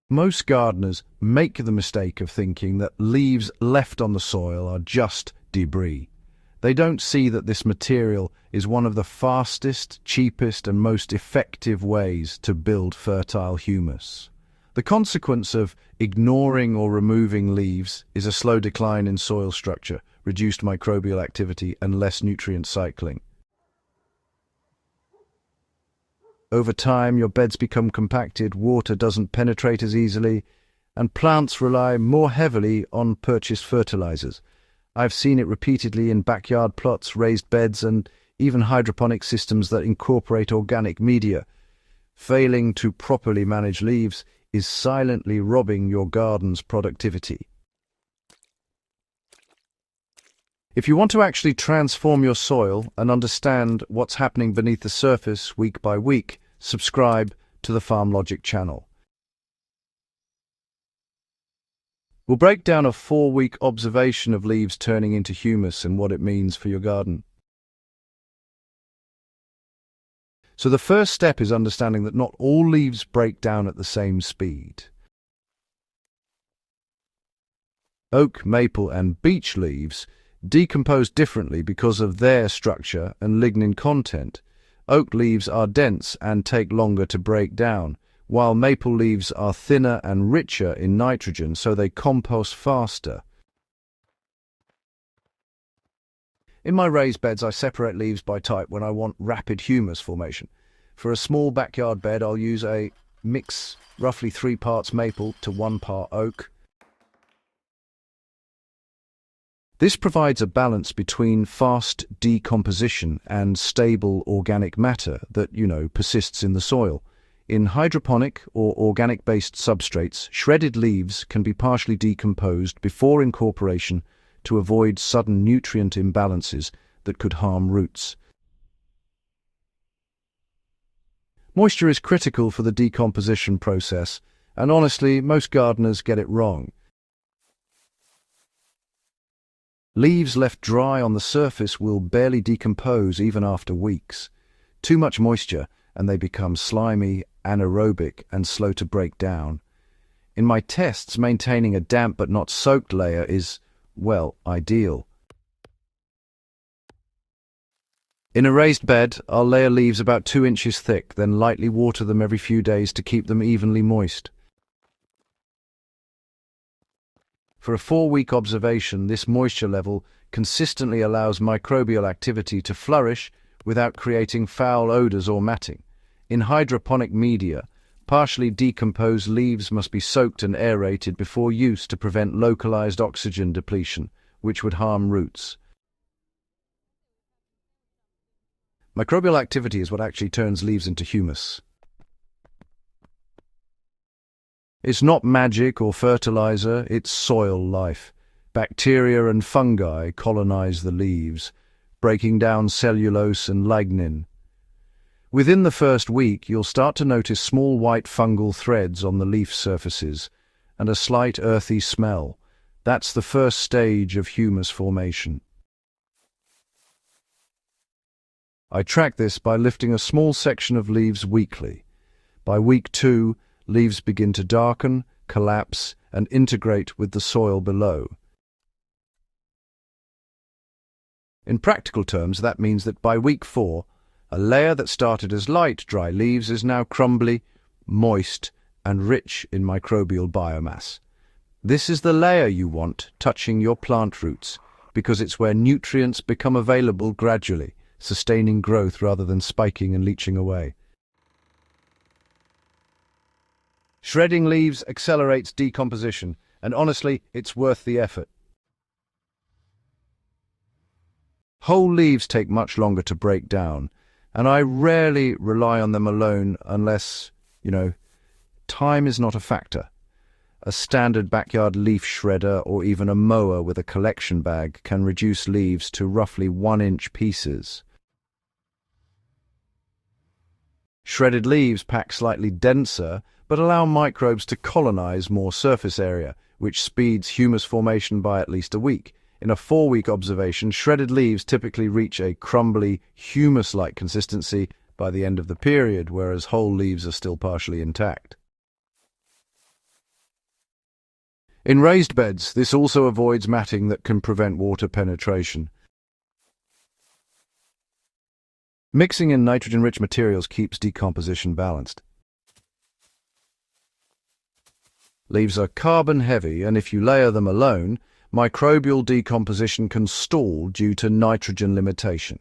Most gardeners make the mistake of thinking that leaves left on the soil are just debris. They don't see that this material is one of the fastest, cheapest, and most effective ways to build fertile humus. The consequence of ignoring or removing leaves is a slow decline in soil structure, reduced microbial activity, and less nutrient cycling. Over time, your beds become compacted, water doesn't penetrate as easily, and plants rely more heavily on purchased fertilizers. I've seen it repeatedly in backyard plots, raised beds, and even hydroponic systems that incorporate organic media. Failing to properly manage leaves is silently robbing your garden's productivity. If you want to actually transform your soil and understand what's happening beneath the surface week by week, subscribe to the Farm Logic channel. We'll break down a 4-week observation of leaves turning into humus and what it means for your garden. So the first step is understanding that not all leaves break down at the same speed. Oak, maple, and beech leaves decompose differently because of their structure and lignin content. Oak leaves are dense and take longer to break down, while maple leaves are thinner and richer in nitrogen, so they compost faster. In my raised beds, I separate leaves by type when I want rapid humus formation. For a small backyard bed, I'll use a mix, roughly 3 parts maple to 1 part oak. This provides a balance between fast decomposition and stable organic matter that, persists in the soil. In hydroponic or organic-based substrates, shredded leaves can be partially decomposed before incorporation to avoid sudden nutrient imbalances that could harm roots. Moisture is critical for the decomposition process, and honestly, most gardeners get it wrong. Leaves left dry on the surface will barely decompose even after weeks. Too much moisture, and they become slimy, anaerobic, and slow to break down. In my tests, maintaining a damp but not soaked layer is, ideal. In a raised bed, I'll layer leaves about 2 inches thick, then lightly water them every few days to keep them evenly moist. For a 4-week observation, this moisture level consistently allows microbial activity to flourish without creating foul odors or matting. In hydroponic media, partially decomposed leaves must be soaked and aerated before use to prevent localized oxygen depletion, which would harm roots. Microbial activity is what actually turns leaves into humus. It's not magic or fertilizer, it's soil life. Bacteria and fungi colonize the leaves, breaking down cellulose and lignin. Within the first week, you'll start to notice small white fungal threads on the leaf surfaces and a slight earthy smell. That's the first stage of humus formation. I track this by lifting a small section of leaves weekly. By week 2, leaves begin to darken, collapse, and integrate with the soil below. In practical terms, that means that by week 4, a layer that started as light, dry leaves is now crumbly, moist, and rich in microbial biomass. This is the layer you want touching your plant roots, because it's where nutrients become available gradually, sustaining growth rather than spiking and leaching away. Shredding leaves accelerates decomposition, and honestly, it's worth the effort. Whole leaves take much longer to break down, and I rarely rely on them alone unless, time is not a factor. A standard backyard leaf shredder or even a mower with a collection bag can reduce leaves to roughly 1-inch pieces. Shredded leaves pack slightly denser, but allow microbes to colonize more surface area, which speeds humus formation by at least a week. In a 4-week observation, shredded leaves typically reach a crumbly, humus-like consistency by the end of the period, whereas whole leaves are still partially intact. In raised beds, this also avoids matting that can prevent water penetration. Mixing in nitrogen-rich materials keeps decomposition balanced. Leaves are carbon-heavy, and if you layer them alone, microbial decomposition can stall due to nitrogen limitation.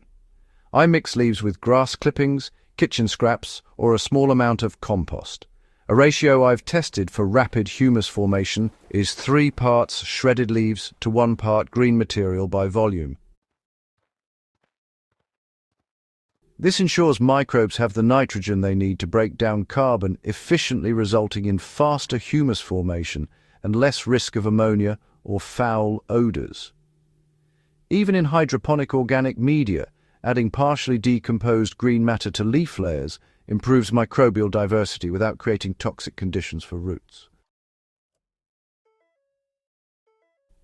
I mix leaves with grass clippings, kitchen scraps, or a small amount of compost. A ratio I've tested for rapid humus formation is 3 parts shredded leaves to 1 part green material by volume. This ensures microbes have the nitrogen they need to break down carbon efficiently, resulting in faster humus formation and less risk of ammonia or foul odors. Even in hydroponic organic media, adding partially decomposed green matter to leaf layers improves microbial diversity without creating toxic conditions for roots.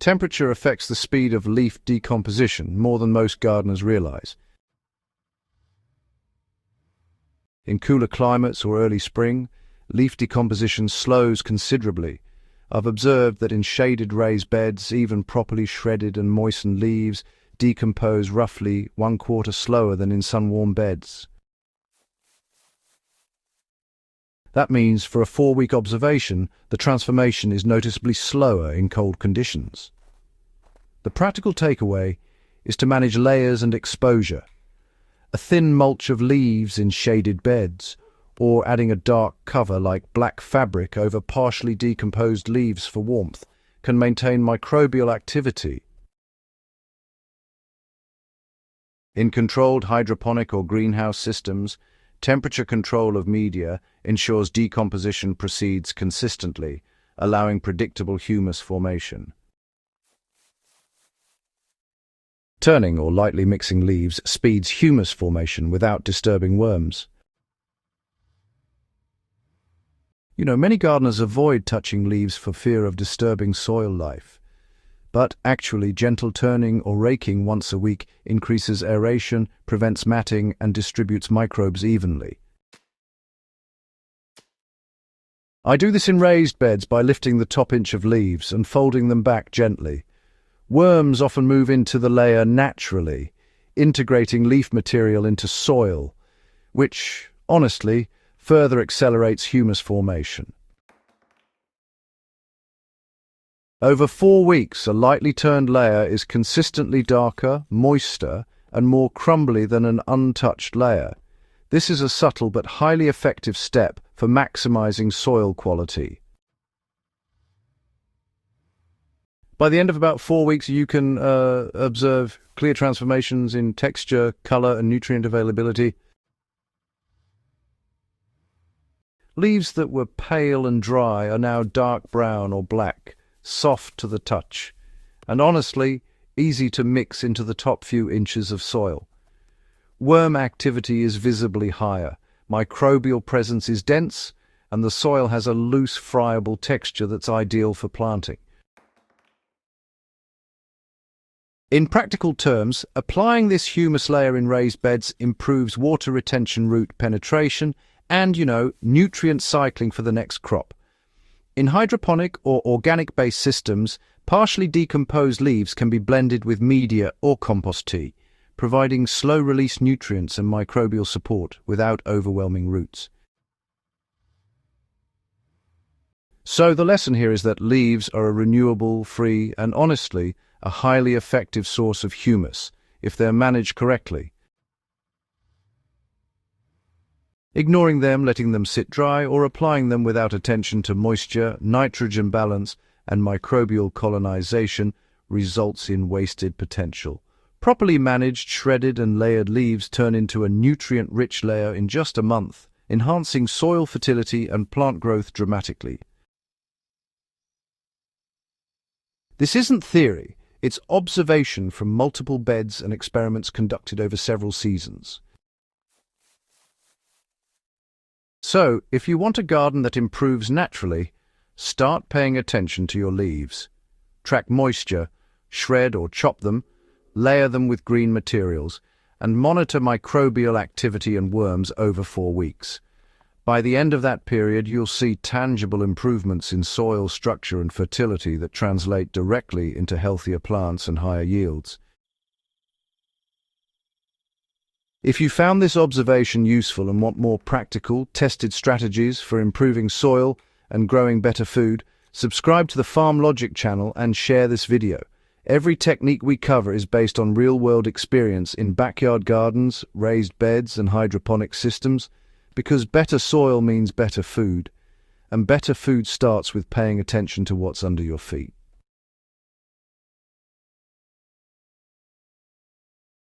Temperature affects the speed of leaf decomposition more than most gardeners realize. In cooler climates or early spring, leaf decomposition slows considerably. I've observed that in shaded raised beds, even properly shredded and moistened leaves decompose roughly 1/4 slower than in sun-warm beds. That means for a 4-week observation, the transformation is noticeably slower in cold conditions. The practical takeaway is to manage layers and exposure. A thin mulch of leaves in shaded beds, or adding a dark cover like black fabric over partially decomposed leaves for warmth, can maintain microbial activity. In controlled hydroponic or greenhouse systems, temperature control of media ensures decomposition proceeds consistently, allowing predictable humus formation. Turning or lightly mixing leaves speeds humus formation without disturbing worms. Many gardeners avoid touching leaves for fear of disturbing soil life. But actually, gentle turning or raking once a week increases aeration, prevents matting, and distributes microbes evenly. I do this in raised beds by lifting the top inch of leaves and folding them back gently. Worms often move into the layer naturally, integrating leaf material into soil, which, honestly, further accelerates humus formation. Over 4 weeks, a lightly turned layer is consistently darker, moister, and more crumbly than an untouched layer. This is a subtle but highly effective step for maximizing soil quality. By the end of about 4 weeks, you can observe clear transformations in texture, color, and nutrient availability. Leaves that were pale and dry are now dark brown or black, soft to the touch, and honestly, easy to mix into the top few inches of soil. Worm activity is visibly higher, microbial presence is dense, and the soil has a loose, friable texture that's ideal for planting. In practical terms, applying this humus layer in raised beds improves water retention, root penetration, and, nutrient cycling for the next crop. In hydroponic or organic-based systems, partially decomposed leaves can be blended with media or compost tea, providing slow-release nutrients and microbial support without overwhelming roots. So the lesson here is that leaves are a renewable, free, and honestly, a highly effective source of humus if they're managed correctly. Ignoring them, letting them sit dry, or applying them without attention to moisture, nitrogen balance, and microbial colonization results in wasted potential. Properly managed, shredded and layered leaves turn into a nutrient-rich layer in just a month, enhancing soil fertility and plant growth dramatically. This isn't theory, it's observation from multiple beds and experiments conducted over several seasons. So, if you want a garden that improves naturally, start paying attention to your leaves. Track moisture, shred or chop them, layer them with green materials, and monitor microbial activity and worms over 4 weeks. By the end of that period, you'll see tangible improvements in soil structure and fertility that translate directly into healthier plants and higher yields. If you found this observation useful and want more practical, tested strategies for improving soil and growing better food, subscribe to the Farm Logic channel and share this video. Every technique we cover is based on real-world experience in backyard gardens, raised beds, and hydroponic systems, because better soil means better food, and better food starts with paying attention to what's under your feet.